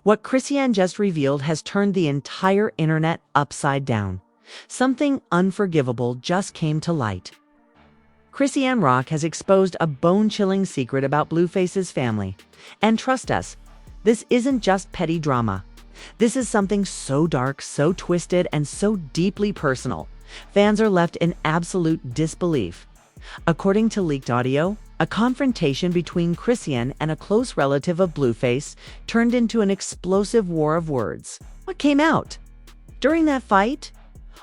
What Chrisean just revealed has turned the entire internet upside down. Something unforgivable just came to light. Chrisean Rock has exposed a bone-chilling secret about Blueface's family. And trust us, this isn't just petty drama. This is something so dark, so twisted, and so deeply personal. Fans are left in absolute disbelief. According to leaked audio, a confrontation between Chrisean and a close relative of Blueface turned into an explosive war of words. What came out? During that fight?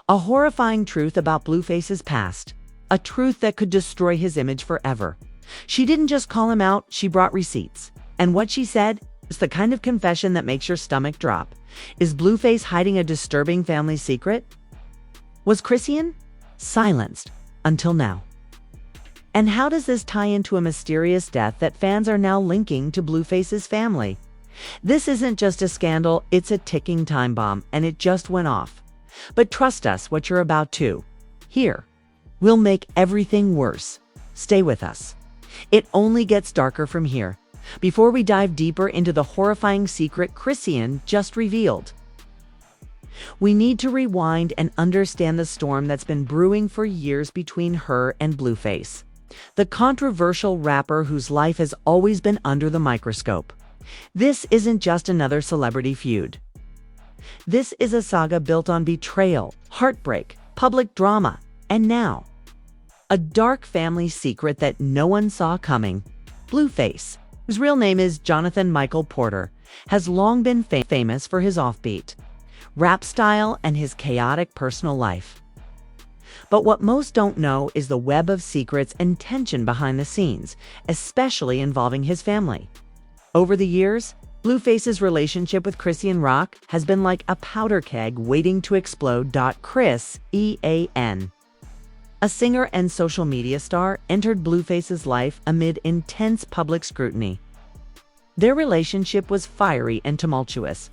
A horrifying truth about Blueface's past. A truth that could destroy his image forever. She didn't just call him out, she brought receipts. And what she said is the kind of confession that makes your stomach drop. Is Blueface hiding a disturbing family secret? Was Chrisean silenced until now? And how does this tie into a mysterious death that fans are now linking to Blueface's family? This isn't just a scandal, it's a ticking time bomb, and it just went off. But trust us, what you're about to hear will make everything worse. Stay with us. It only gets darker from here. Before we dive deeper into the horrifying secret Chrisean just revealed, we need to rewind and understand the storm that's been brewing for years between her and Blueface, the controversial rapper whose life has always been under the microscope. This isn't just another celebrity feud. This is a saga built on betrayal, heartbreak, public drama, and now, a dark family secret that no one saw coming. Blueface, whose real name is Jonathan Michael Porter, has long been famous for his offbeat rap style and his chaotic personal life. But what most don't know is the web of secrets and tension behind the scenes, especially involving his family. Over the years, Blueface's relationship with Chrisean Rock has been like a powder keg waiting to explode. Chrisean, a singer and social media star, entered Blueface's life amid intense public scrutiny. Their relationship was fiery and tumultuous.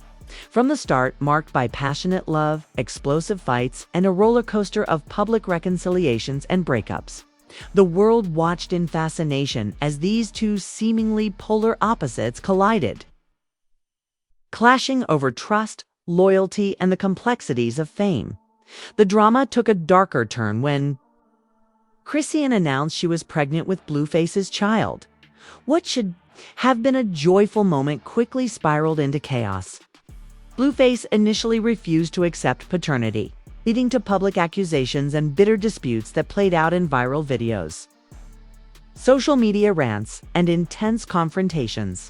From the start, marked by passionate love, explosive fights, and a roller coaster of public reconciliations and breakups. The world watched in fascination as these two seemingly polar opposites collided, clashing over trust, loyalty, and the complexities of fame. The drama took a darker turn when Chrisean announced she was pregnant with Blueface's child. What should have been a joyful moment quickly spiraled into chaos. Blueface initially refused to accept paternity, leading to public accusations and bitter disputes that played out in viral videos, social media rants, and intense confrontations.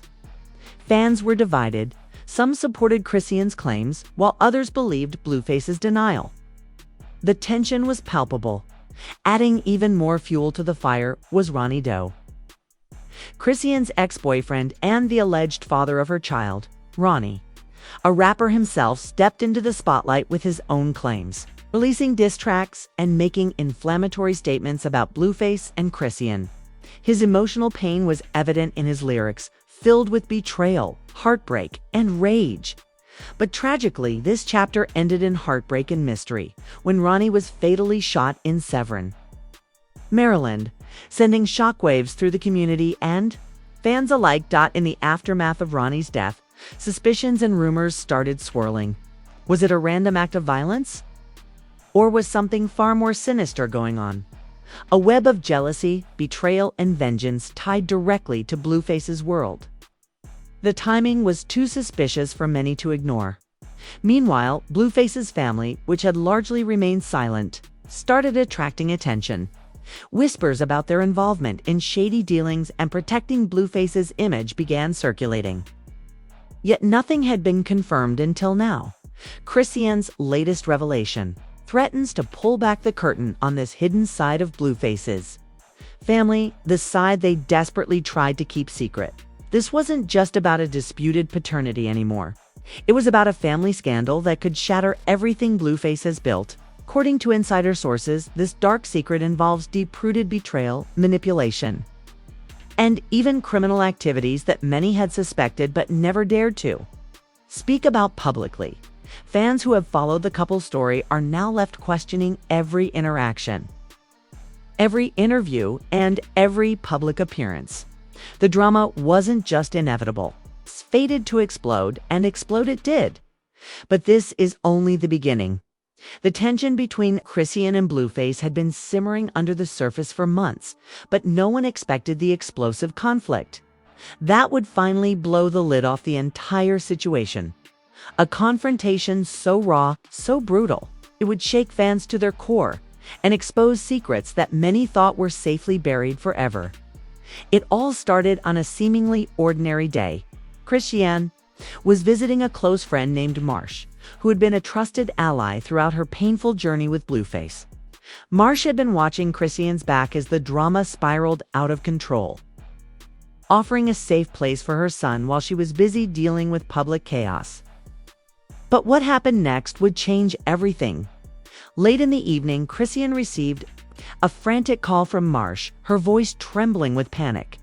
Fans were divided. Some supported Chrisean's claims, while others believed Blueface's denial. The tension was palpable. Adding even more fuel to the fire was Ronnie Doe, Chrisean's ex-boyfriend and the alleged father of her child. Ronnie, a rapper himself, stepped into the spotlight with his own claims, releasing diss tracks and making inflammatory statements about Blueface and Chrisean. His emotional pain was evident in his lyrics, filled with betrayal, heartbreak, and rage. But tragically, this chapter ended in heartbreak and mystery when Ronnie was fatally shot in Severn, Maryland, sending shockwaves through the community and fans alike. In the aftermath of Ronnie's death, suspicions and rumors started swirling. Was it a random act of violence? Or was something far more sinister going on? A web of jealousy, betrayal, and vengeance tied directly to Blueface's world. The timing was too suspicious for many to ignore. Meanwhile, Blueface's family, which had largely remained silent, started attracting attention. Whispers about their involvement in shady dealings and protecting Blueface's image began circulating. Yet nothing had been confirmed until now. Chrisean's latest revelation threatens to pull back the curtain on this hidden side of Blueface's family, the side they desperately tried to keep secret. This wasn't just about a disputed paternity anymore. It was about a family scandal that could shatter everything Blueface has built. According to insider sources, this dark secret involves deep-rooted betrayal, manipulation, and even criminal activities that many had suspected but never dared to speak about publicly. Fans who have followed the couple's story are now left questioning every interaction, every interview, and every public appearance. The drama wasn't just inevitable. fated to explode, and explode it did. But this is only the beginning. The tension between Chrisean and Blueface had been simmering under the surface for months, but no one expected the explosive conflict. That would finally blow the lid off the entire situation. A confrontation so raw, so brutal, it would shake fans to their core and expose secrets that many thought were safely buried forever. It all started on a seemingly ordinary day. Chrisean was visiting a close friend named Marsh, who had been a trusted ally throughout her painful journey with Blueface. Marsh had been watching Chrisean's back as the drama spiraled out of control, offering a safe place for her son while she was busy dealing with public chaos. But what happened next would change everything. Late in the evening, Chrisean received a frantic call from Marsh, her voice trembling with panic.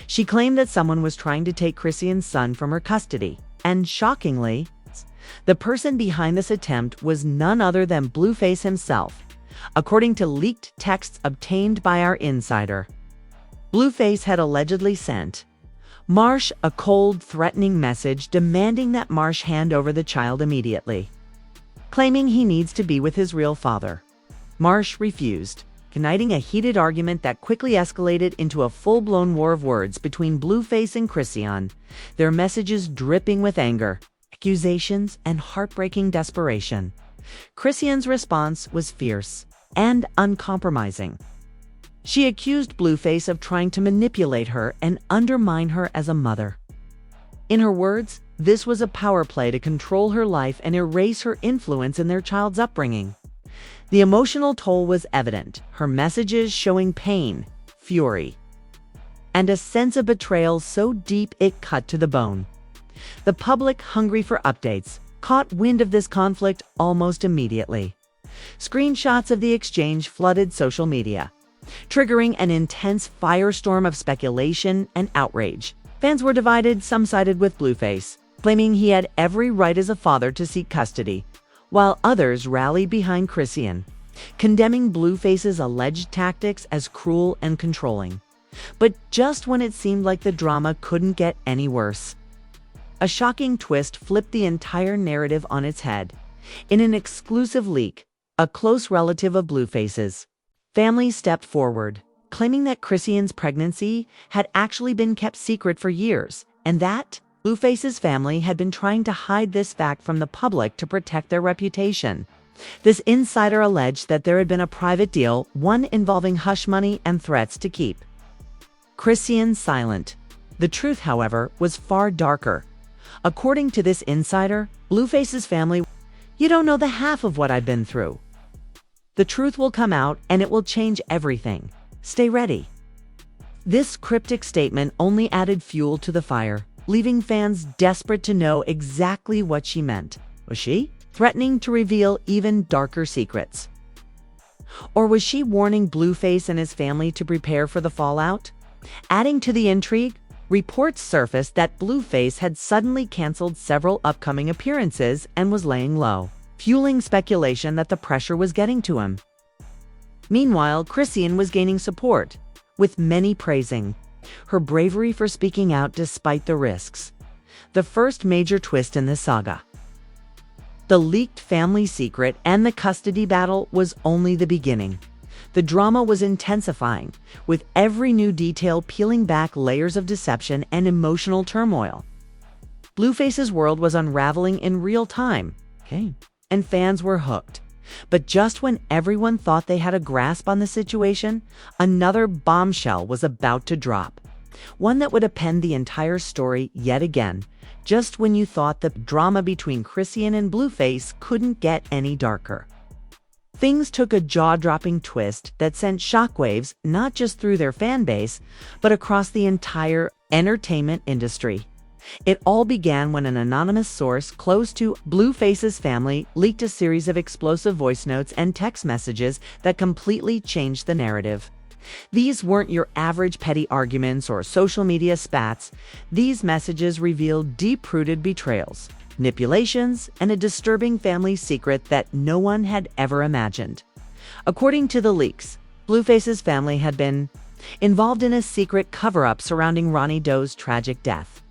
She claimed that someone was trying to take Chrisean's son from her custody, and shockingly, the person behind this attempt was none other than Blueface himself, according to leaked texts obtained by our insider. Blueface had allegedly sent Marsh a cold, threatening message demanding that Marsh hand over the child immediately, claiming he needs to be with his real father. Marsh refused, igniting a heated argument that quickly escalated into a full-blown war of words between Blueface and Chrisean, their messages dripping with anger, accusations, and heartbreaking desperation. Chrisean's response was fierce and uncompromising. She accused Blueface of trying to manipulate her and undermine her as a mother. In her words, this was a power play to control her life and erase her influence in their child's upbringing. The emotional toll was evident, her messages showing pain, fury, and a sense of betrayal so deep it cut to the bone. The public, hungry for updates, caught wind of this conflict almost immediately. Screenshots of the exchange flooded social media, triggering an intense firestorm of speculation and outrage. Fans were divided, some sided with Blueface, claiming he had every right as a father to seek custody, while others rallied behind Chrisean, condemning Blueface's alleged tactics as cruel and controlling. But just when it seemed like the drama couldn't get any worse, a shocking twist flipped the entire narrative on its head. In an exclusive leak, a close relative of Blueface's family stepped forward, claiming that Chrisean's pregnancy had actually been kept secret for years, and that Blueface's family had been trying to hide this fact from the public to protect their reputation. This insider alleged that there had been a private deal, one involving hush money and threats to keep Chrisean silent. The truth, however, was far darker. According to this insider, Blueface's family, "You don't know the half of what I've been through. The truth will come out and it will change everything. Stay ready." This cryptic statement only added fuel to the fire, leaving fans desperate to know exactly what she meant. Was she threatening to reveal even darker secrets? Or was she warning Blueface and his family to prepare for the fallout? Adding to the intrigue, reports surfaced that Blueface had suddenly canceled several upcoming appearances and was laying low, fueling speculation that the pressure was getting to him. Meanwhile, Chrisean was gaining support, with many praising her bravery for speaking out despite the risks. The first major twist in this saga, the leaked family secret and the custody battle, was only the beginning. The drama was intensifying, with every new detail peeling back layers of deception and emotional turmoil. Blueface's world was unraveling in real time, and fans were hooked. But just when everyone thought they had a grasp on the situation, another bombshell was about to drop. One that would append the entire story yet again, just when you thought the drama between Chrisean and Blueface couldn't get any darker. Things took a jaw-dropping twist that sent shockwaves not just through their fan base, but across the entire entertainment industry. It all began when an anonymous source close to Blueface's family leaked a series of explosive voice notes and text messages that completely changed the narrative. These weren't your average petty arguments or social media spats. These messages revealed deep-rooted betrayals, manipulations, and a disturbing family secret that no one had ever imagined. According to the leaks, Blueface's family had been involved in a secret cover-up surrounding Ronnie Doe's tragic death.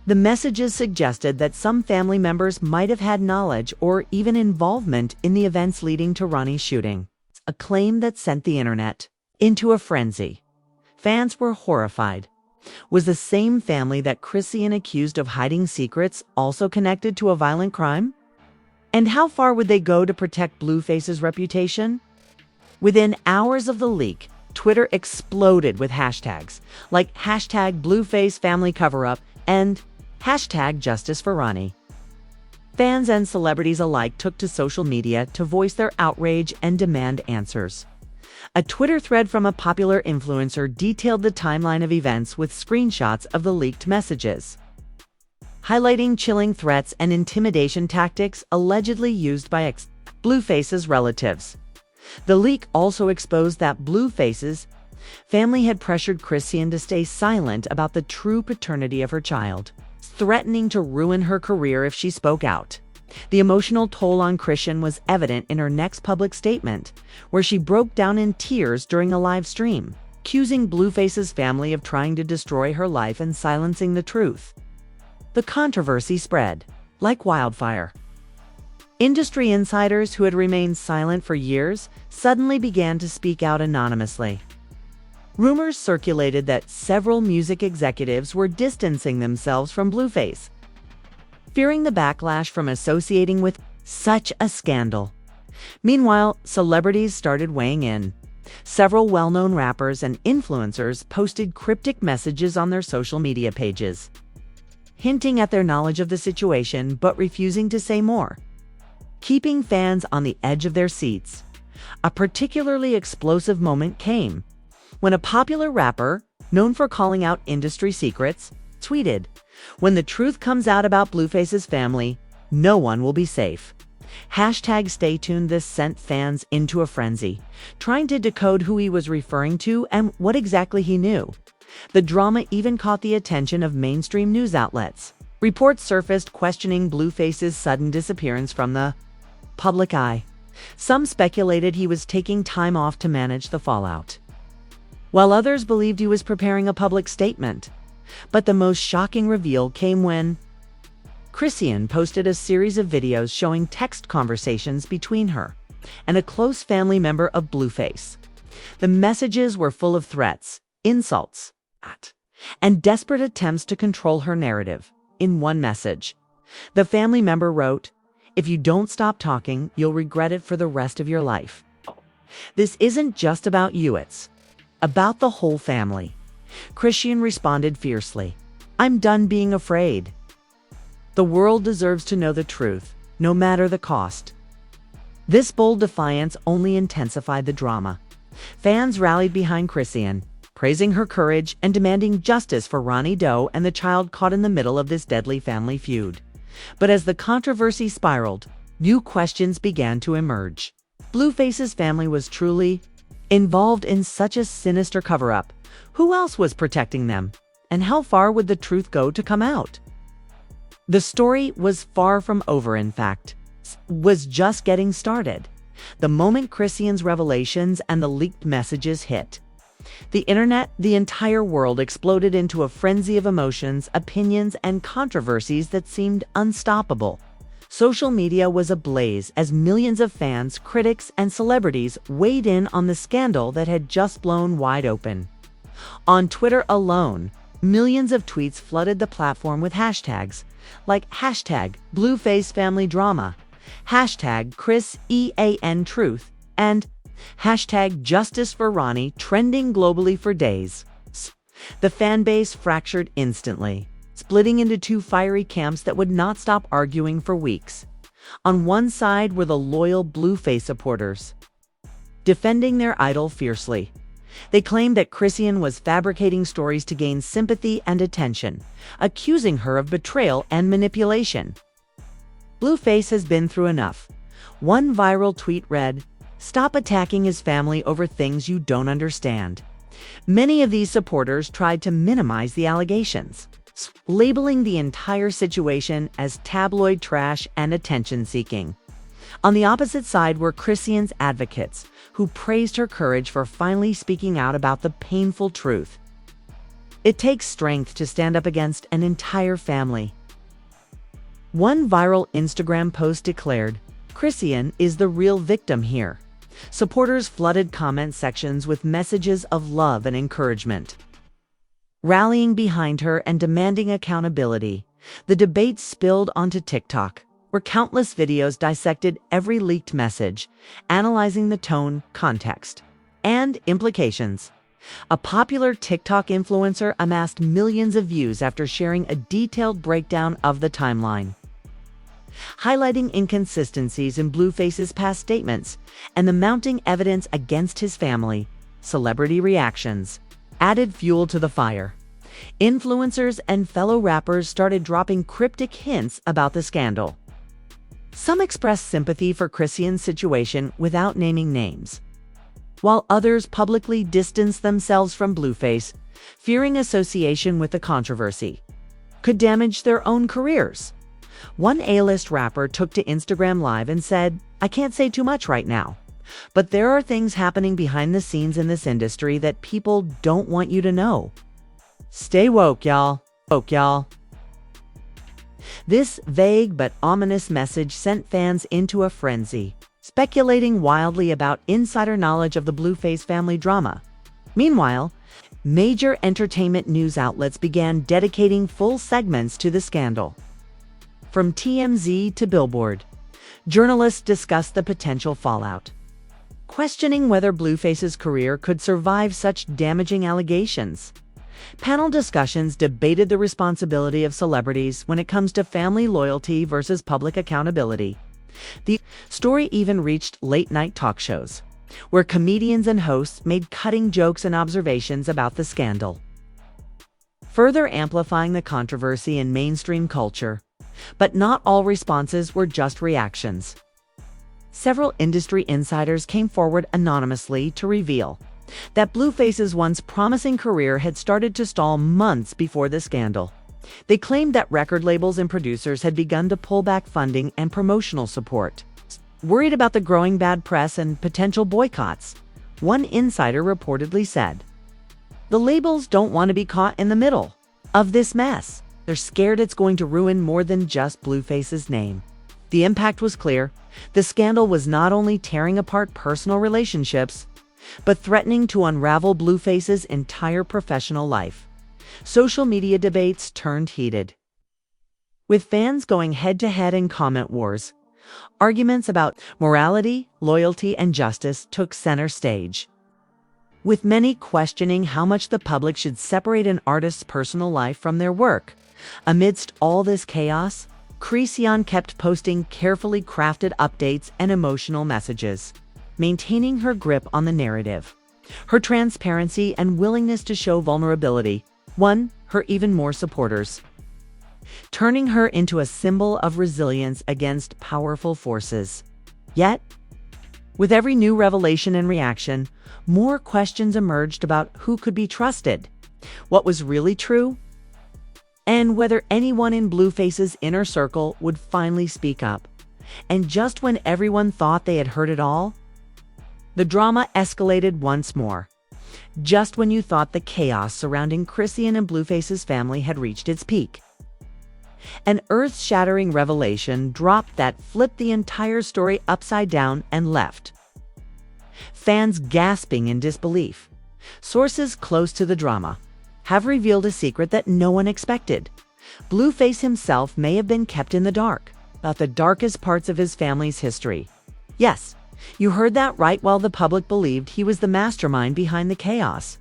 The messages suggested that some family members might have had knowledge or even involvement in the events leading to Ronnie's shooting, a claim that sent the internet into a frenzy. Fans were horrified. Was the same family that Chrisean accused of hiding secrets also connected to a violent crime? And how far would they go to protect Blueface's reputation? Within hours of the leak, Twitter exploded with hashtags like hashtag Blueface family cover-up and hashtag Justice for Ronnie. Fans and celebrities alike took to social media to voice their outrage and demand answers. A Twitter thread from a popular influencer detailed the timeline of events with screenshots of the leaked messages, highlighting chilling threats and intimidation tactics allegedly used by Blueface's relatives. The leak also exposed that Blueface's family had pressured Chrisean to stay silent about the true paternity of her child, threatening to ruin her career if she spoke out. The emotional toll on Chrisean was evident in her next public statement, where she broke down in tears during a live stream, accusing Blueface's family of trying to destroy her life and silencing the truth. The controversy spread like wildfire. Industry insiders who had remained silent for years suddenly began to speak out anonymously. Rumors circulated that several music executives were distancing themselves from Blueface, fearing the backlash from associating with such a scandal. Meanwhile, celebrities started weighing in. Several well-known rappers and influencers posted cryptic messages on their social media pages, hinting at their knowledge of the situation but refusing to say more, keeping fans on the edge of their seats. A particularly explosive moment came when a popular rapper, known for calling out industry secrets, tweeted, "When the truth comes out about Blueface's family, no one will be safe." Hashtag stay tuned. This sent fans into a frenzy, trying to decode who he was referring to and what exactly he knew. The drama even caught the attention of mainstream news outlets. Reports surfaced questioning Blueface's sudden disappearance from the public eye. Some speculated he was taking time off to manage the fallout, while others believed he was preparing a public statement. But the most shocking reveal came when Chrisean posted a series of videos showing text conversations between her and a close family member of Blueface. The messages were full of threats, insults, and desperate attempts to control her narrative. In one message, the family member wrote, "If you don't stop talking, you'll regret it for the rest of your life. This isn't just about you, it's about the whole family." Chrisean responded fiercely, "I'm done being afraid. The world deserves to know the truth, no matter the cost." This bold defiance only intensified the drama. Fans rallied behind Chrisean, praising her courage and demanding justice for Ronnie Doe and the child caught in the middle of this deadly family feud. But as the controversy spiraled, new questions began to emerge. Blueface's family was truly involved in such a sinister cover-up. Who else was protecting them? And how far would the truth go to come out? The story was far from over, in fact, was just getting started. The moment Chrisean's revelations and the leaked messages hit the internet, the entire world exploded into a frenzy of emotions, opinions, and controversies that seemed unstoppable. Social media was ablaze as millions of fans, critics, and celebrities weighed in on the scandal that had just blown wide open. On Twitter alone, millions of tweets flooded the platform with hashtags like hashtag Blueface family drama, hashtag Chrisean truth, and hashtag Justice for Ronnie, trending globally for days. The fan base fractured instantly, splitting into two fiery camps that would not stop arguing for weeks. On one side were the loyal Blueface supporters, defending their idol fiercely. They claimed that Chrisean was fabricating stories to gain sympathy and attention, accusing her of betrayal and manipulation. Blueface has been through enough. One viral tweet read, "Stop attacking his family over things you don't understand." Many of these supporters tried to minimize the allegations, labeling the entire situation as tabloid trash and attention-seeking. On the opposite side were Chrisean's advocates, who praised her courage for finally speaking out about the painful truth. It takes strength to stand up against an entire family. One viral Instagram post declared, "Chrisean is the real victim here." Supporters flooded comment sections with messages of love and encouragement. Rallying behind her and demanding accountability, the debate spilled onto TikTok, where countless videos dissected every leaked message, analyzing the tone, context, and implications. A popular TikTok influencer amassed millions of views after sharing a detailed breakdown of the timeline, highlighting inconsistencies in Blueface's past statements and the mounting evidence against his family. Celebrity reactions added fuel to the fire. Influencers and fellow rappers started dropping cryptic hints about the scandal. Some expressed sympathy for Chrisean's situation without naming names, while others publicly distanced themselves from Blueface, fearing association with the controversy could damage their own careers. One A-list rapper took to Instagram Live and said, "I can't say too much right now, but there are things happening behind the scenes in this industry that people don't want you to know. Stay woke, y'all. Woke, y'all." This vague but ominous message sent fans into a frenzy, speculating wildly about insider knowledge of the Blueface family drama. Meanwhile, major entertainment news outlets began dedicating full segments to the scandal. From TMZ to Billboard, journalists discussed the potential fallout, questioning whether Blueface's career could survive such damaging allegations. Panel discussions debated the responsibility of celebrities when it comes to family loyalty versus public accountability. The story even reached late-night talk shows, where comedians and hosts made cutting jokes and observations about the scandal, further amplifying the controversy in mainstream culture. But not all responses were just reactions. Several industry insiders came forward anonymously to reveal that Blueface's once promising career had started to stall months before the scandal. They claimed that record labels and producers had begun to pull back funding and promotional support, worried about the growing bad press and potential boycotts. One insider reportedly said, "The labels don't want to be caught in the middle of this mess. They're scared it's going to ruin more than just Blueface's name." The impact was clear. The scandal was not only tearing apart personal relationships, but threatening to unravel Blueface's entire professional life. Social media debates turned heated, with fans going head-to-head in comment wars. Arguments about morality, loyalty, and justice took center stage, with many questioning how much the public should separate an artist's personal life from their work. Amidst all this chaos, Chrisean kept posting carefully crafted updates and emotional messages, maintaining her grip on the narrative. Her transparency and willingness to show vulnerability won her even more supporters, turning her into a symbol of resilience against powerful forces. Yet, with every new revelation and reaction, more questions emerged about who could be trusted, what was really true, and whether anyone in Blueface's inner circle would finally speak up. And just when everyone thought they had heard it all, the drama escalated once more. Just when you thought the chaos surrounding Chrisean and Blueface's family had reached its peak, an earth-shattering revelation dropped that flipped the entire story upside down and left fans gasping in disbelief. Sources close to the drama have revealed a secret that no one expected. Blueface himself may have been kept in the dark about the darkest parts of his family's history. Yes, you heard that right. While the public believed he was the mastermind behind the chaos,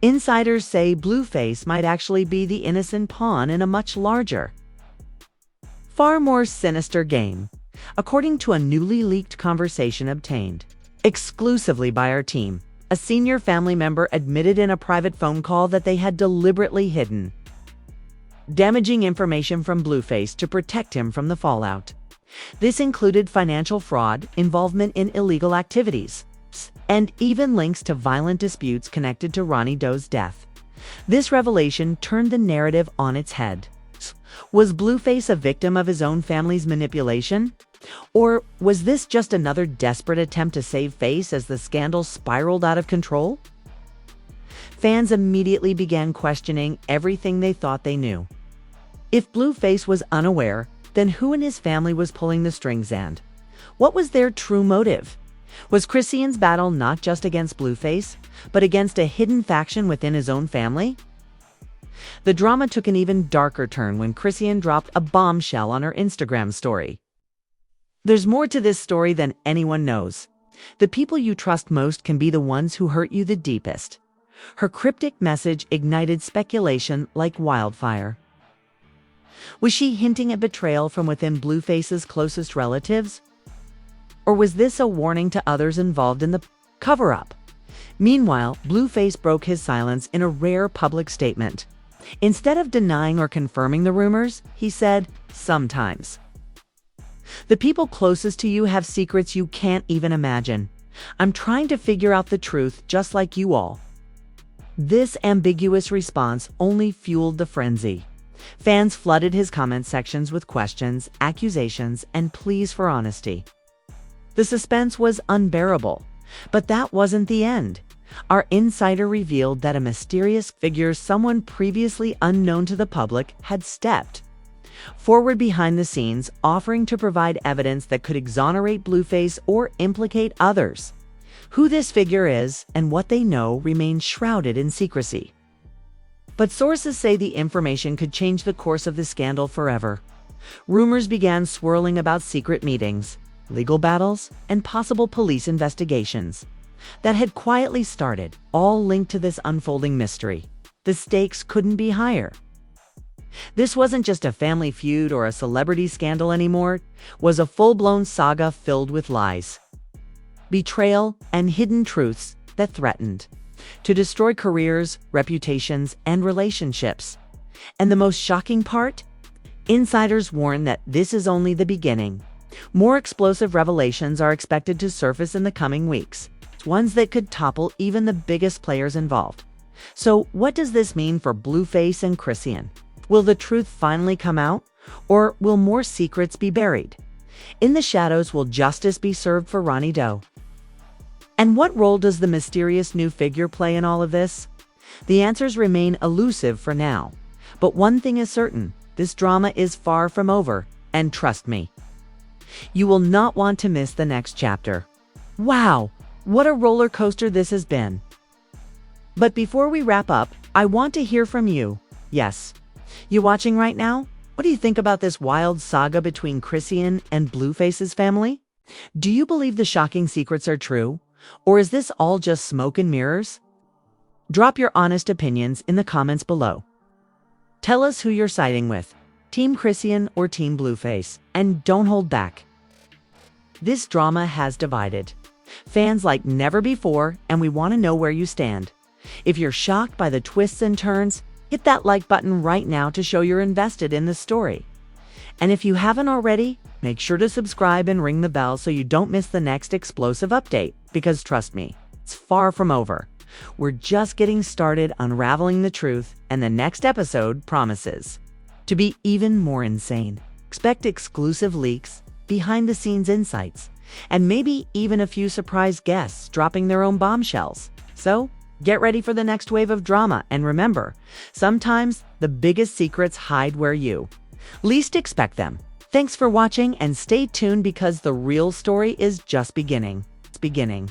insiders say Blueface might actually be the innocent pawn in a much larger, far more sinister game. According to a newly leaked conversation obtained exclusively by our team, a senior family member admitted in a private phone call that they had deliberately hidden damaging information from Blueface to protect him from the fallout. This included financial fraud, involvement in illegal activities, and even links to violent disputes connected to Ronnie Doe's death. This revelation turned the narrative on its head. Was Blueface a victim of his own family's manipulation? Or was this just another desperate attempt to save face as the scandal spiraled out of control? Fans immediately began questioning everything they thought they knew. If Blueface was unaware, then who in his family was pulling the strings and what was their true motive? Was Chrisean's battle not just against Blueface, but against a hidden faction within his own family? The drama took an even darker turn when Chrisean dropped a bombshell on her Instagram story. There's more to this story than anyone knows. The people you trust most can be the ones who hurt you the deepest. Her cryptic message ignited speculation like wildfire. Was she hinting at betrayal from within Blueface's closest relatives? Or was this a warning to others involved in the cover-up? Meanwhile, Blueface broke his silence in a rare public statement. Instead of denying or confirming the rumors, he said, "Sometimes. The people closest to you have secrets you can't even imagine. I'm trying to figure out the truth just like you all." This ambiguous response only fueled the frenzy. Fans flooded his comment sections with questions, accusations, and pleas for honesty. The suspense was unbearable, but that wasn't the end. Our insider revealed that a mysterious figure, someone previously unknown to the public, had stepped forward behind the scenes, offering to provide evidence that could exonerate Blueface or implicate others. Who this figure is and what they know remains shrouded in secrecy. But sources say the information could change the course of the scandal forever. Rumors began swirling about secret meetings, legal battles, and possible police investigations that had quietly started, all linked to this unfolding mystery. The stakes couldn't be higher. This wasn't just a family feud or a celebrity scandal anymore, it was a full-blown saga filled with lies, betrayal, and hidden truths that threatened to destroy careers, reputations, and relationships. And the most shocking part? Insiders warn that this is only the beginning. More explosive revelations are expected to surface in the coming weeks, ones that could topple even the biggest players involved. So what does this mean for Blueface and Chrisean? Will the truth finally come out, or will more secrets be buried? In the shadows, will justice be served for Ronnie Doe? And what role does the mysterious new figure play in all of this? The answers remain elusive for now. But one thing is certain, this drama is far from over, and trust me, you will not want to miss the next chapter. Wow, what a roller coaster this has been. But before we wrap up, I want to hear from you. Yes, you watching right now? What do you think about this wild saga between Chrisean and Blueface's family? Do you believe the shocking secrets are true? Or is this all just smoke and mirrors? Drop your honest opinions in the comments below. Tell us who you're siding with, Team Chrisean or Team Blueface, and don't hold back. This drama has divided fans like never before, and we want to know where you stand. If you're shocked by the twists and turns, hit that like button right now to show you're invested in the story. And if you haven't already, make sure to subscribe and ring the bell so you don't miss the next explosive update, because trust me, it's far from over. We're just getting started unraveling the truth, and the next episode promises to be even more insane. Expect exclusive leaks, behind-the-scenes insights, and maybe even a few surprise guests dropping their own bombshells. So, get ready for the next wave of drama, and remember, sometimes the biggest secrets hide where you least expect them. Thanks for watching, and stay tuned because the real story is just beginning. It's beginning.